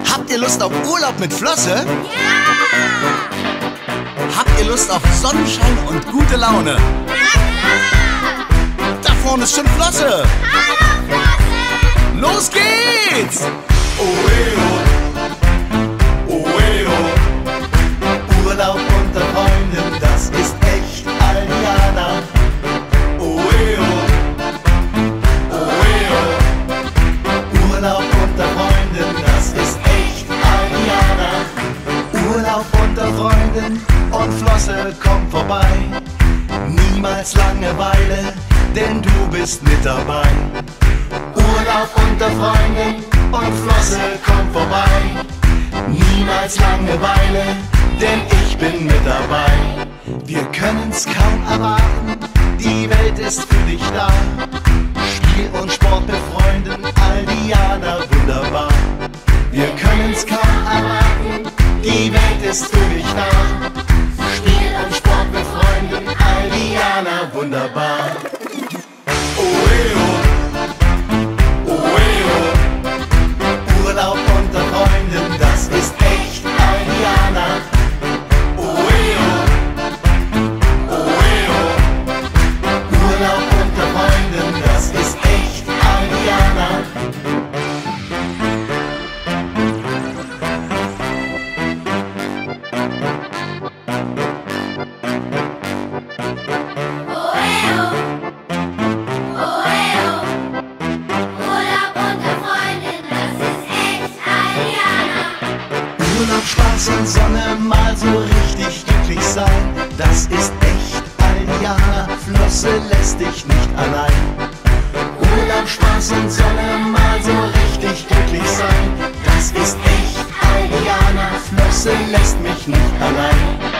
Habt ihr Lust auf Urlaub mit Flosse? Ja! Habt ihr Lust auf Sonnenschein und gute Laune? Na klar! Da vorne ist schon Flosse! Hallo Flosse! Los geht's! Urlaub unter Freunden, das ist echt Aldiana. Urlaub unter Freunden, das ist echt Aldiana. Urlaub unter Freunden und Flosse kommt vorbei. Niemals Langeweile, denn du bist mit dabei. Urlaub unter Freunden und Flosse kommt vorbei. Niemals Langeweile, denn ich bin mit dabei. Wir können's kaum erwarten, die Welt ist für dich da. Spiel und Sport mit Freunden, Aldiana, wunderbar. Wir können's kaum erwarten, die Welt ist für dich da. Spiel und Sport mit Freunden, Aldiana, wunderbar. Urlaub unter Freunden, das ist echt Aldiana. Urlaub unter Freunden, das ist echt Aldiana. Urlaub, Spaß und Sonne, mal so richtig glücklich sein. Das ist echt Aldiana, Flosse lässt dich nicht allein. Urlaub, Spaß und Sonne, mal so richtig glücklich sein. Das ist echt Aldiana, Flosse lässt mich nicht allein.